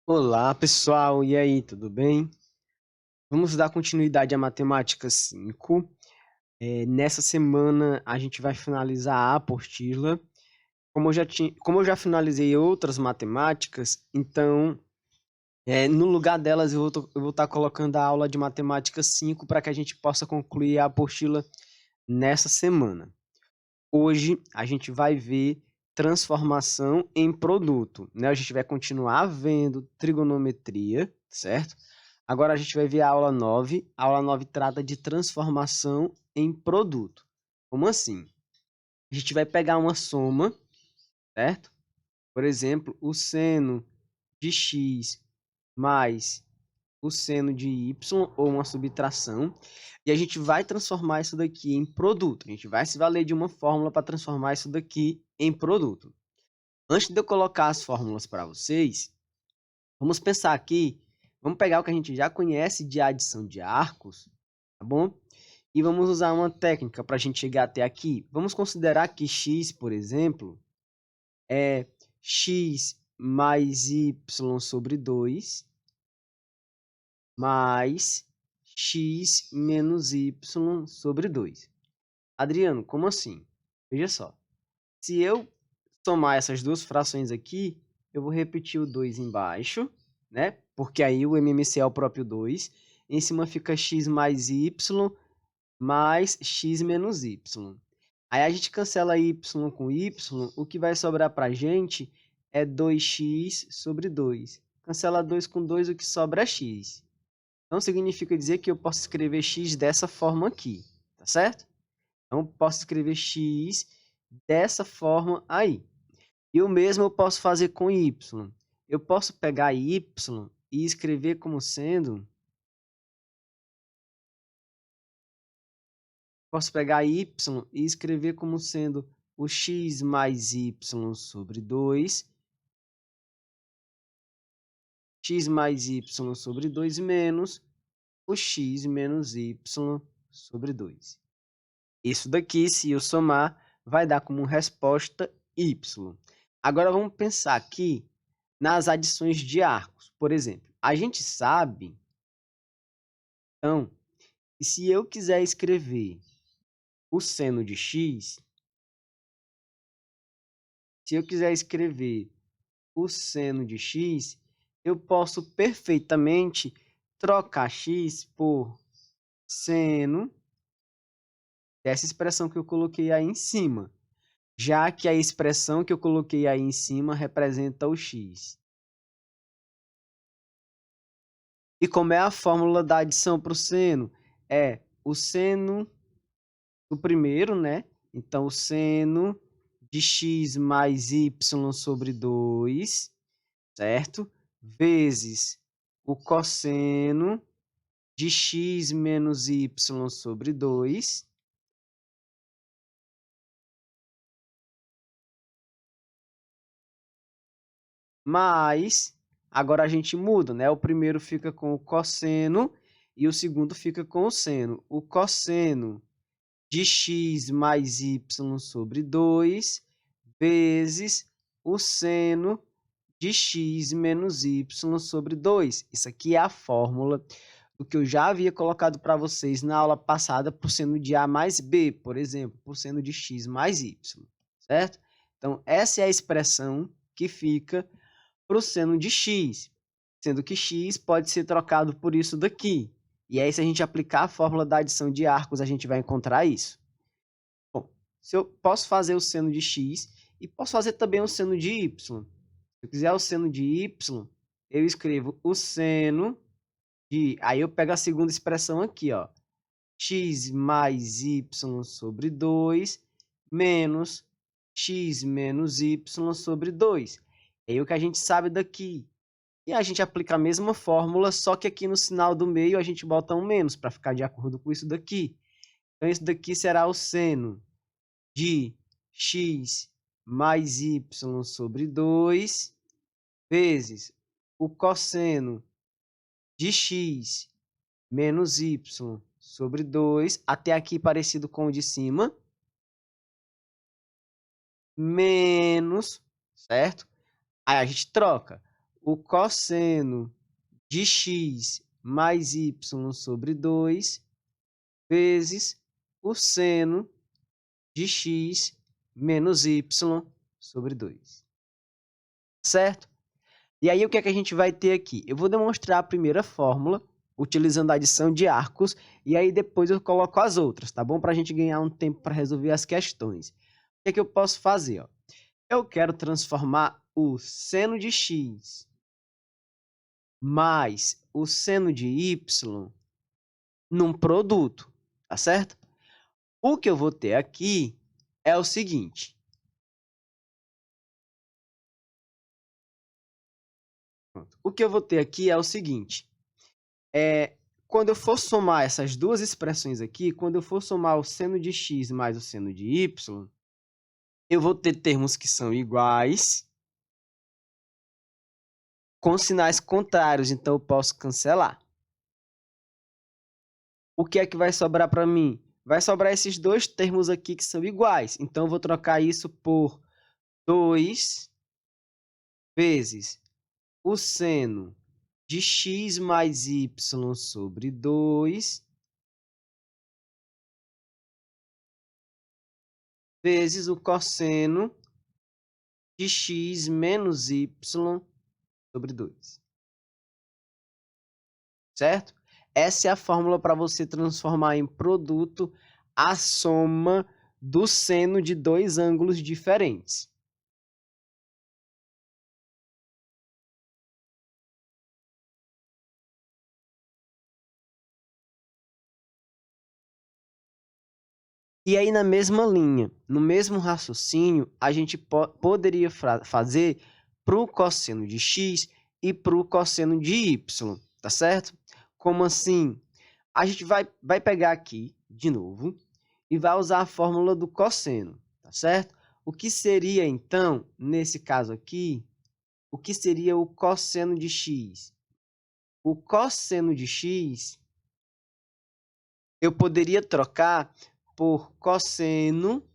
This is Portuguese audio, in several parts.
Olá, pessoal. E aí, tudo bem? Vamos dar continuidade à matemática 5. Nessa semana a gente vai finalizar a apostila. Como eu já finalizei outras matemáticas, então no lugar delas eu vou estar colocando a aula de matemática 5 para que a gente possa concluir a apostila nessa semana. Hoje a gente vai ver transformação em produto, né? A gente vai continuar vendo trigonometria, certo? Agora a gente vai ver a aula 9. A aula 9 trata de transformação em produto. Como assim? A gente vai pegar uma soma, certo? Por exemplo, o seno de x mais o seno de y, ou uma subtração, e a gente vai transformar isso daqui em produto. A gente vai se valer de uma fórmula para transformar isso daqui em produto. Antes de eu colocar as fórmulas para vocês, vamos pensar aqui, vamos pegar o que a gente já conhece de adição de arcos, tá bom? E vamos usar uma técnica para a gente chegar até aqui. Vamos considerar que x, por exemplo, é x mais y sobre 2 mais x menos y sobre 2. Adriano, como assim? Veja só. Se eu somar essas duas frações aqui, eu vou repetir o 2 embaixo, né? Porque aí o MMC é o próprio 2. Em cima fica x mais y mais x menos y. Aí a gente cancela y com y, o que vai sobrar para a gente é 2x sobre 2. Cancela 2 com 2, o que sobra é x. Então, significa dizer que eu posso escrever x dessa forma aqui, tá certo? Então, posso escrever x dessa forma aí. E o mesmo eu posso fazer com y. Eu posso pegar y e escrever como sendo... Posso pegar y e escrever como sendo o x mais y sobre 2, x mais y sobre 2 menos o x menos y sobre 2. Isso daqui, se eu somar, vai dar como resposta y. Agora vamos pensar aqui nas adições de arcos. Por exemplo, a gente sabe, então, que se eu quiser escrever o seno de x, se eu quiser escrever o seno de x, eu posso perfeitamente trocar x por seno dessa expressão que eu coloquei aí em cima, já que a expressão que eu coloquei aí em cima representa o x. E como é a fórmula da adição para o seno? É o seno do primeiro, né? Então, o seno de x mais y sobre 2, certo? Vezes o cosseno de x menos y sobre 2, mais, agora a gente muda, né? O primeiro fica com o cosseno e o segundo fica com o seno. O cosseno de x mais y sobre 2 vezes o seno de x menos y sobre 2. Isso aqui é a fórmula do que eu já havia colocado para vocês na aula passada por seno de a mais b, por exemplo, por seno de x mais y, certo? Então, essa é a expressão que fica para o seno de x, sendo que x pode ser trocado por isso daqui. E aí, se a gente aplicar a fórmula da adição de arcos, a gente vai encontrar isso. Bom, se eu posso fazer o seno de x e posso fazer também o seno de y. Se eu quiser o seno de y, eu escrevo o seno de... Aí eu pego a segunda expressão aqui, ó. X mais y sobre 2 menos x menos y sobre 2. É o que a gente sabe daqui. E a gente aplica a mesma fórmula, só que aqui no sinal do meio a gente bota um menos para ficar de acordo com isso daqui. Então, isso daqui será o seno de x mais y sobre 2 vezes o cosseno de x menos y sobre 2, até aqui parecido com o de cima, menos, certo? Aí a gente troca. o cosseno de x mais y sobre 2 vezes o seno de x menos y sobre 2. Certo? E aí, o que é que a gente vai ter aqui? Eu vou demonstrar a primeira fórmula, utilizando a adição de arcos, e aí depois eu coloco as outras, tá bom? Para a gente ganhar um tempo para resolver as questões. O que é que eu posso fazer? Ó? Eu quero transformar o seno de x mais o seno de y num produto, tá certo? O que eu vou ter aqui é o seguinte. O que eu vou ter aqui é o seguinte. Quando eu for somar essas duas expressões aqui, quando eu for somar o seno de x mais o seno de y, eu vou ter termos que são iguais com sinais contrários, então eu posso cancelar. O que é que vai sobrar para mim? Vai sobrar esses dois termos aqui que são iguais. Então, eu vou trocar isso por 2 vezes o seno de x mais y sobre 2 vezes o cosseno de x menos y sobre 2. Certo? Essa é a fórmula para você transformar em produto a soma do seno de dois ângulos diferentes. E aí, na mesma linha, no mesmo raciocínio, a gente poderia fazer para o cosseno de x e para o cosseno de y, tá certo? Como assim? A gente vai pegar aqui, de novo, e vai usar a fórmula do cosseno, tá certo? O que seria, então, nesse caso aqui, o que seria o cosseno de x? O cosseno de x, eu poderia trocar por cosseno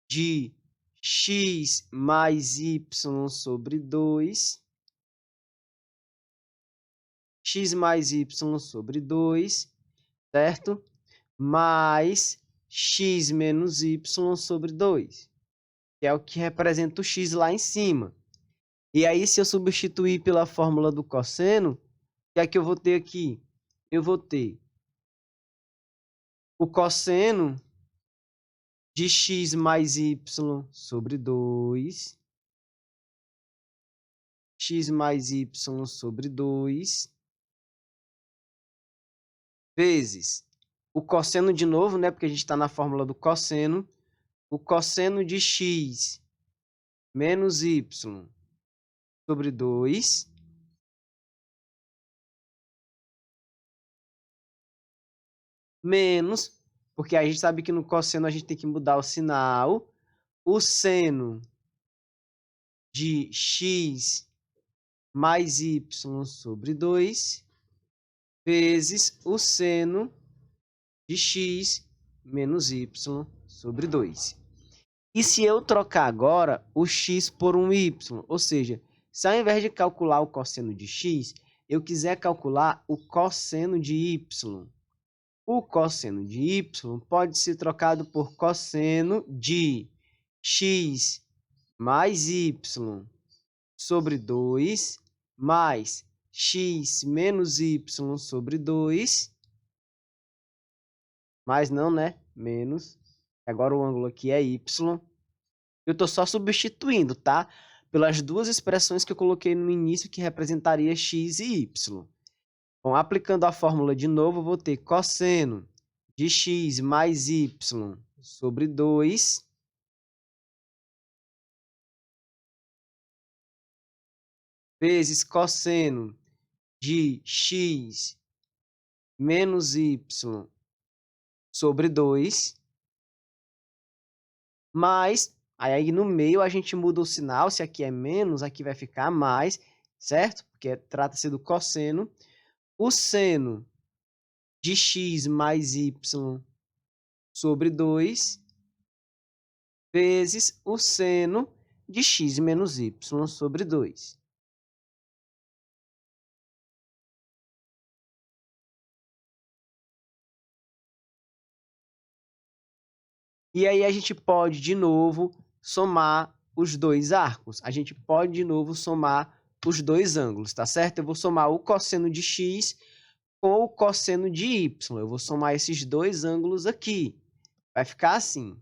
de x mais y sobre 2, x mais y sobre 2, certo? Mais x menos y sobre 2, que é o que representa o x lá em cima. E aí, se eu substituir pela fórmula do cosseno, o que é que eu vou ter aqui? Eu vou ter o cosseno de x mais y sobre 2, x mais y sobre 2, vezes o cosseno de novo, né? Porque a gente está na fórmula do cosseno. O cosseno de x menos y sobre 2, menos, porque a gente sabe que no cosseno a gente tem que mudar o sinal, o seno de x mais y sobre 2, vezes o seno de x menos y sobre 2. E se eu trocar agora o x por um y, ou seja, se ao invés de calcular o cosseno de x, eu quiser calcular o cosseno de y, o cosseno de y pode ser trocado por cosseno de x mais y sobre 2 mais x menos y sobre 2, mais não, né? Menos. Agora o ângulo aqui é y. Eu estou só substituindo, tá? Pelas duas expressões que eu coloquei no início, que representaria x e y. Bom, aplicando a fórmula de novo, eu vou ter cosseno de x mais y sobre 2 vezes cosseno de x menos y sobre 2, mais, aí no meio a gente muda o sinal, se aqui é menos, aqui vai ficar mais, certo? Porque trata-se do cosseno. O seno de x mais y sobre 2 vezes o seno de x menos y sobre 2. E aí a gente pode, de novo, somar os dois arcos. A gente pode, de novo, somar os dois ângulos, tá certo? Eu vou somar o cosseno de x com o cosseno de y. Eu vou somar esses dois ângulos aqui. Vai ficar assim.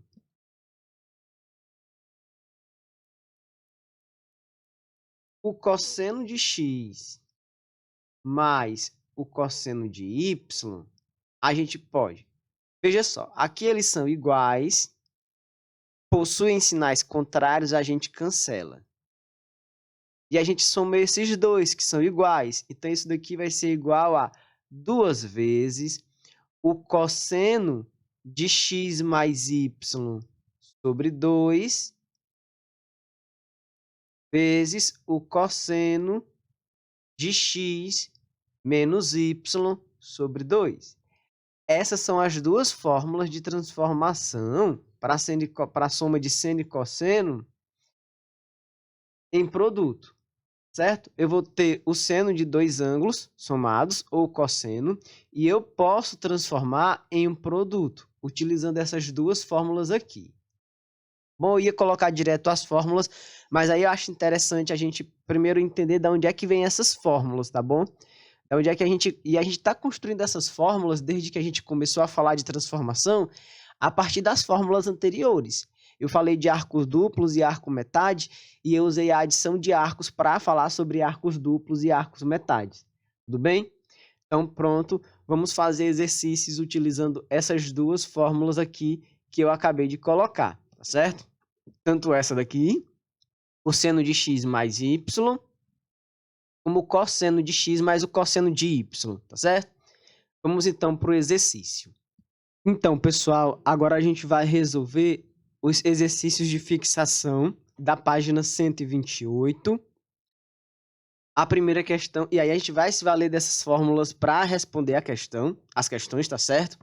O cosseno de x mais o cosseno de y, a gente pode. Veja só, aqui eles são iguais, possuem sinais contrários, a gente cancela. E a gente soma esses dois, que são iguais. Então, isso daqui vai ser igual a 2 vezes o cosseno de x mais y sobre 2 vezes o cosseno de x menos y sobre 2. Essas são as duas fórmulas de transformação para a soma de seno e cosseno em produto, certo? Eu vou ter o seno de dois ângulos somados, ou cosseno, e eu posso transformar em um produto, utilizando essas duas fórmulas aqui. Bom, eu ia colocar direto as fórmulas, mas aí eu acho interessante a gente primeiro entender de onde é que vem essas fórmulas, tá bom? De onde é que a gente está construindo essas fórmulas desde que a gente começou a falar de transformação, a partir das fórmulas anteriores. Eu falei de arcos duplos e arco metade, e eu usei a adição de arcos para falar sobre arcos duplos e arcos metades. Tudo bem? Então, pronto, vamos fazer exercícios utilizando essas duas fórmulas aqui que eu acabei de colocar, tá certo? Tanto essa daqui, o seno de x mais y, como o cosseno de x mais o cosseno de y, tá certo? Vamos então para o exercício. Então, pessoal, agora a gente vai resolver os exercícios de fixação da página 128. A primeira questão, e aí a gente vai se valer dessas fórmulas para responder as questões, tá certo?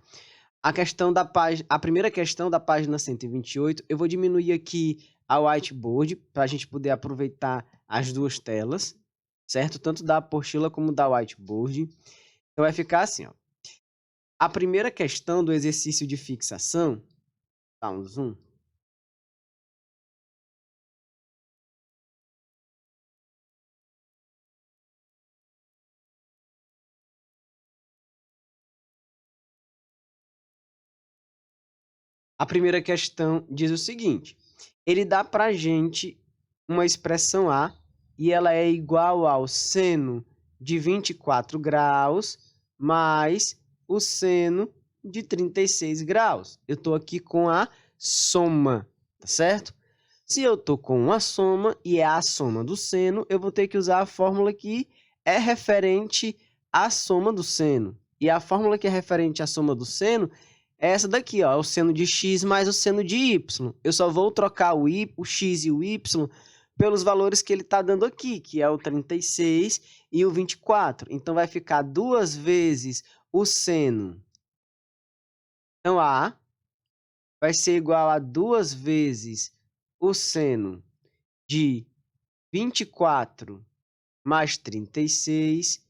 A primeira questão da página 128, eu vou diminuir aqui a whiteboard para a gente poder aproveitar as duas telas, certo? Tanto da apostila como da whiteboard. Então vai ficar assim, ó. A primeira questão do exercício de fixação, dá um zoom. A primeira questão diz o seguinte: ele dá para a gente uma expressão A e ela é igual ao seno de 24 graus mais o seno de 36 graus. Eu estou aqui com a soma, tá certo? Se eu estou com uma soma e é a soma do seno, eu vou ter que usar a fórmula que é referente à soma do seno. E a fórmula que é referente à soma do seno é essa daqui, ó, o seno de x mais o seno de y. Eu só vou trocar o x e o y pelos valores que ele está dando aqui, que é o 36 e o 24. Então, vai ficar 2 vezes o seno. Então, A vai ser igual a 2 vezes o seno de 24 mais 36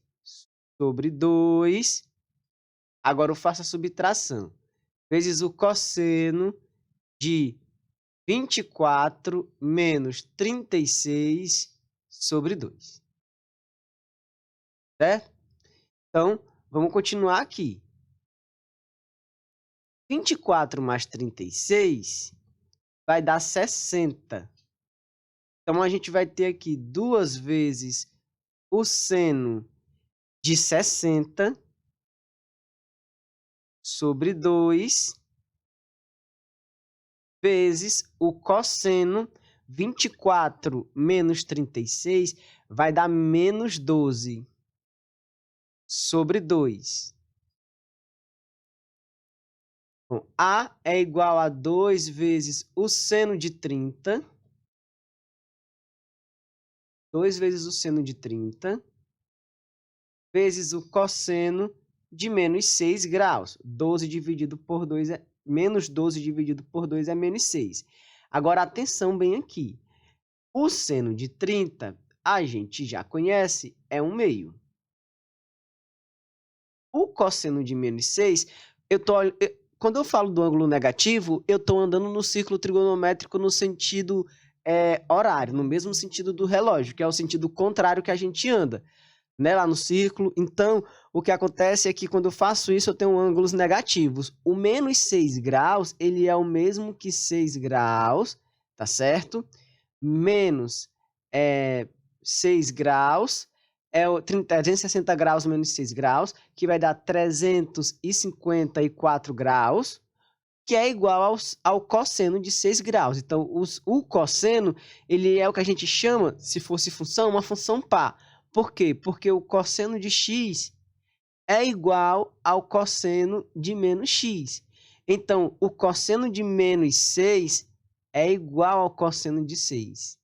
sobre 2. Agora, eu faço a subtração. Vezes o cosseno de 24 menos 36 sobre 2. Certo? Então, vamos continuar aqui. 24 mais 36 vai dar 60. Então, a gente vai ter aqui 2 vezes o seno de 60 sobre 2 vezes o cosseno 24 menos 36 vai dar menos 12 sobre 2. Bom, A é igual a 2 vezes o seno de 30. 2 vezes o seno de 30 vezes o cosseno de menos 6 graus. 12 dividido por 2 é menos 12 dividido por 2 é menos 6. Agora, atenção bem aqui. O seno de 30, a gente já conhece, é 1/2. O cosseno de menos 6, quando eu falo do ângulo negativo, eu estou andando no círculo trigonométrico no sentido horário, no mesmo sentido do relógio, que é o sentido contrário que a gente anda, né, lá no círculo. Então, o que acontece é que quando eu faço isso, eu tenho ângulos negativos. O menos 6 graus, ele é o mesmo que 6 graus, tá certo? Menos 6 graus, o 360 graus menos 6 graus, que vai dar 354 graus, que é igual ao cosseno de 6 graus. Então, o cosseno, ele é o que a gente chama, se fosse função, uma função par. Por quê? Porque o cosseno de x é igual ao cosseno de menos x. Então, o cosseno de menos 6 é igual ao cosseno de 6.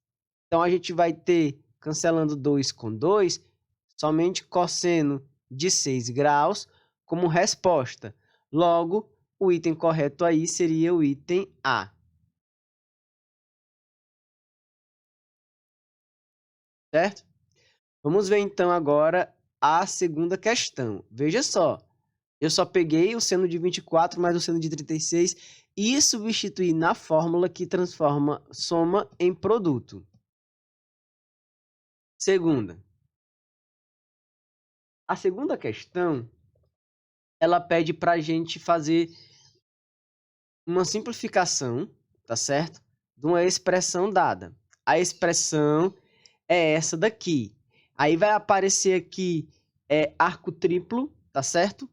Então, a gente vai ter, cancelando 2 com 2, somente cosseno de 6 graus como resposta. Logo, o item correto aí seria o item A. Certo? Vamos ver então agora a segunda questão. Veja só, eu só peguei o seno de 24 mais o seno de 36 e substituí na fórmula que transforma soma em produto. Segunda. A segunda questão, ela pede para a gente fazer uma simplificação, tá certo? De uma expressão dada. A expressão é essa daqui. Aí vai aparecer aqui arco triplo, tá certo?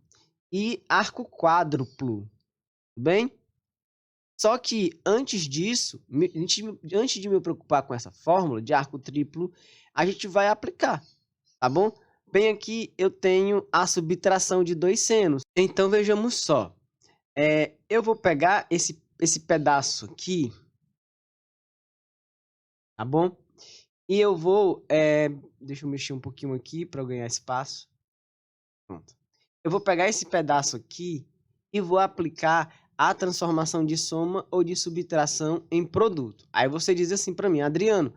E arco quádruplo, tudo bem? Só que antes disso, antes de me preocupar com essa fórmula de arco triplo, a gente vai aplicar, tá bom? Bem aqui eu tenho a subtração de dois senos. Então vejamos só. Eu vou pegar esse pedaço aqui, tá bom? E eu vou... deixa eu mexer um pouquinho aqui para eu ganhar espaço. Pronto. Eu vou pegar esse pedaço aqui e vou aplicar a transformação de soma ou de subtração em produto. Aí você diz assim para mim, Adriano,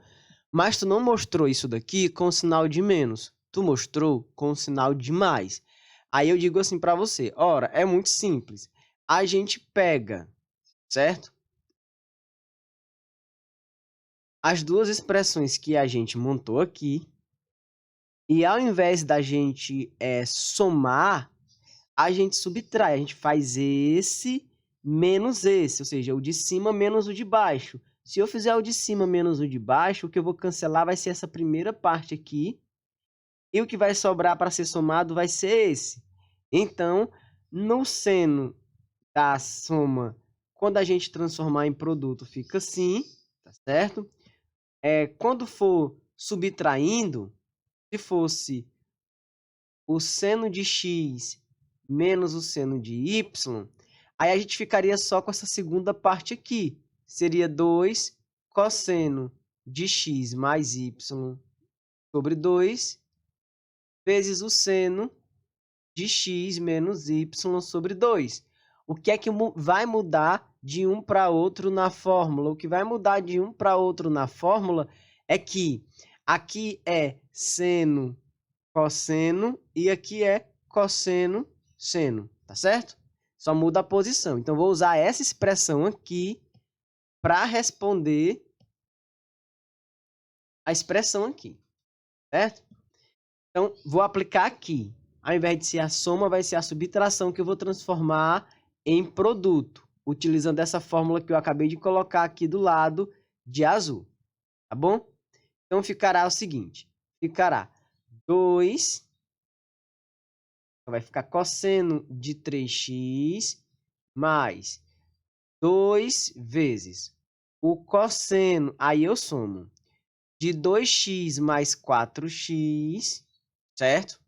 mas tu não mostrou isso daqui com o sinal de menos. Tu mostrou com o sinal de mais. Aí eu digo assim para você, ora, é muito simples. A gente pega, certo? As duas expressões que a gente montou aqui e ao invés da gente somar, a gente subtrai, a gente faz esse menos esse, ou seja, o de cima menos o de baixo. Se eu fizer o de cima menos o de baixo, o que eu vou cancelar vai ser essa primeira parte aqui, e o que vai sobrar para ser somado vai ser esse. Então, no seno da soma, quando a gente transformar em produto, fica assim, tá certo? Quando for subtraindo, se fosse o seno de x menos o seno de y, aí a gente ficaria só com essa segunda parte aqui. Seria 2 cosseno de x mais y sobre 2 vezes o seno de x menos y sobre 2. O que é que vai mudar de um para outro na fórmula? O que vai mudar de um para outro na fórmula é que aqui é seno, cosseno e aqui é cosseno, seno, tá certo? Só muda a posição. Então, vou usar essa expressão aqui para responder a expressão aqui, certo? Então, vou aplicar aqui. Ao invés de ser a soma, vai ser a subtração que eu vou transformar em produto, utilizando essa fórmula que eu acabei de colocar aqui do lado de azul, tá bom? Então, ficará o seguinte, ficará 2, vai ficar cosseno de 3x mais 2 vezes o cosseno, aí eu somo, de 2x mais 4x, certo?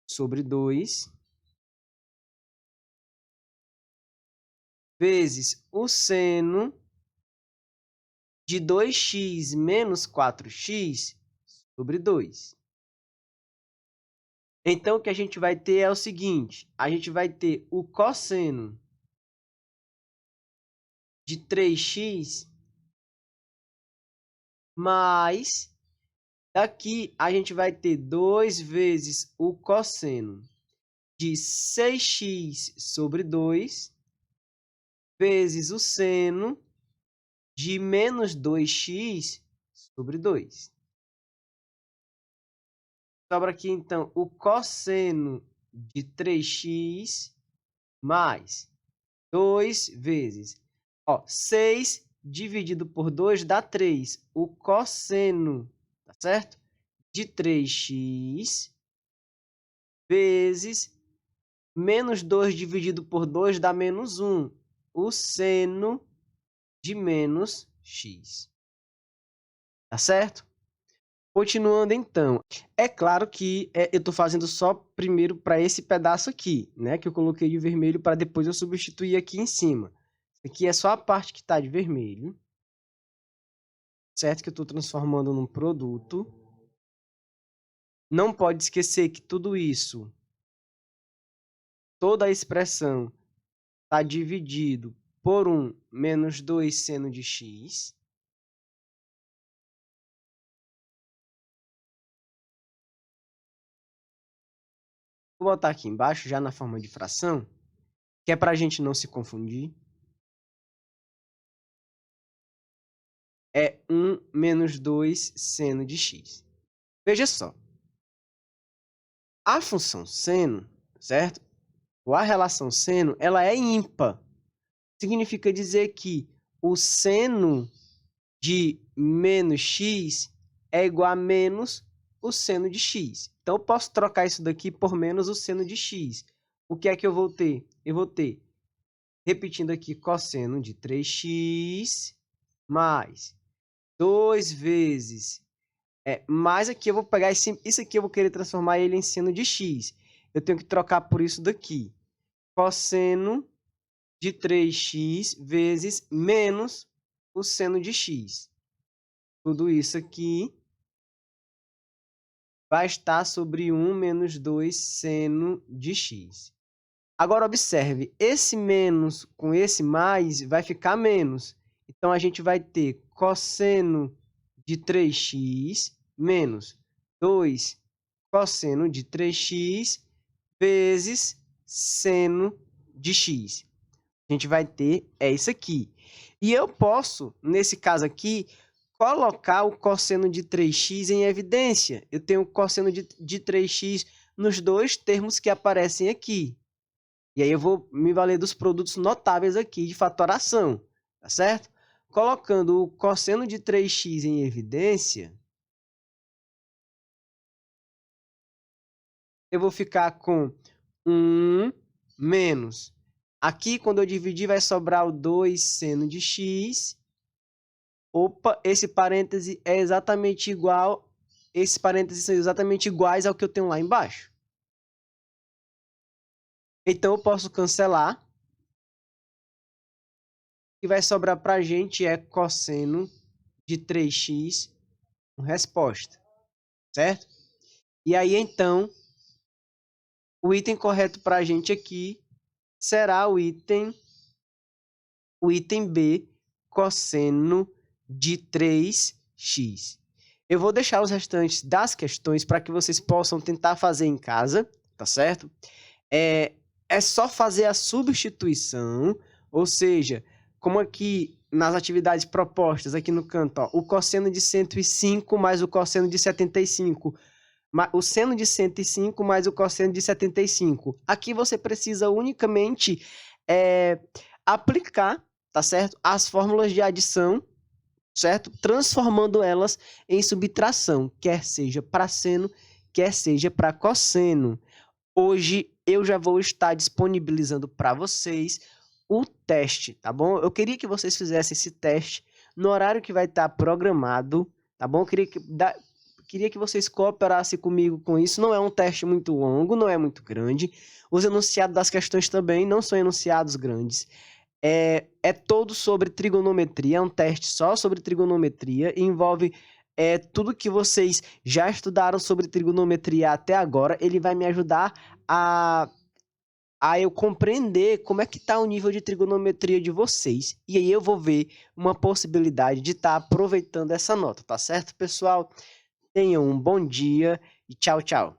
Sobre 2, vezes o seno de 2x menos 4x sobre 2. Então, o que a gente vai ter é o seguinte, a gente vai ter o cosseno de 3x mais, daqui a gente vai ter 2 vezes o cosseno de 6x sobre 2 vezes o seno de menos 2x sobre 2. Sobra aqui, então, o cosseno de 3x mais 2 vezes 6 dividido por 2 dá 3. O cosseno, tá certo? De 3x vezes menos 2 dividido por 2 dá menos 1. O seno de menos x. Tá certo? Continuando, então. É claro que eu estou fazendo só primeiro para esse pedaço aqui, né? Que eu coloquei de vermelho para depois eu substituir aqui em cima. Isso aqui é só a parte que está de vermelho. Certo? Que eu estou transformando num produto. Não pode esquecer que tudo isso, toda a expressão, está dividido por 1 menos 2 seno de x. Vou botar aqui embaixo, já na forma de fração, que é para a gente não se confundir. É 1 menos 2 seno de x. Veja só. A função seno, certo? Ou a relação seno, ela é ímpar. Significa dizer que o seno de menos x é igual a menos o seno de x. Então, eu posso trocar isso daqui por menos o seno de x. O que é que eu vou ter? Eu vou ter, repetindo aqui, cosseno de 3x mais 2 vezes... mais aqui eu vou pegar isso aqui, eu vou querer transformar ele em seno de x. Eu tenho que trocar por isso daqui. Cosseno de 3x vezes menos o seno de x. Tudo isso aqui vai estar sobre 1 menos 2 seno de x. Agora, observe, esse menos com esse mais vai ficar menos. Então, a gente vai ter cosseno de 3x menos 2 cosseno de 3x vezes seno de x. A gente vai ter isso aqui. E eu posso, nesse caso aqui, colocar o cosseno de 3x em evidência. Eu tenho o cosseno de 3x nos dois termos que aparecem aqui. E aí eu vou me valer dos produtos notáveis aqui de fatoração, tá certo? Colocando o cosseno de 3x em evidência, eu vou ficar com 1 menos. Aqui, quando eu dividir, vai sobrar o 2 seno de x. Opa, esse parêntese é exatamente igual. Esses parênteses são exatamente iguais ao que eu tenho lá embaixo. Então, eu posso cancelar. O que vai sobrar para a gente é cosseno de 3x com resposta, certo? E aí, então, o item correto para a gente aqui será o item B, cosseno de 3x. Eu vou deixar os restantes das questões para que vocês possam tentar fazer em casa, tá certo? É só fazer a substituição, ou seja, como aqui nas atividades propostas, aqui no canto, o cosseno de 105 mais o cosseno de 75, o seno de 105 mais o cosseno de 75. Aqui você precisa unicamente aplicar, tá certo? As fórmulas de adição, certo? Transformando elas em subtração, quer seja para seno, quer seja para cosseno. Hoje eu já vou estar disponibilizando para vocês o teste, tá bom? Eu queria que vocês fizessem esse teste no horário que vai estar programado, tá bom? Eu queria que vocês cooperassem comigo com isso. Não é um teste muito longo, não é muito grande. Os enunciados das questões também não são enunciados grandes. É todo sobre trigonometria, é um teste só sobre trigonometria, e envolve tudo que vocês já estudaram sobre trigonometria até agora. Ele vai me ajudar a eu compreender como é que está o nível de trigonometria de vocês. E aí eu vou ver uma possibilidade de estar aproveitando essa nota, tá certo, pessoal? Tenham um bom dia e tchau, tchau.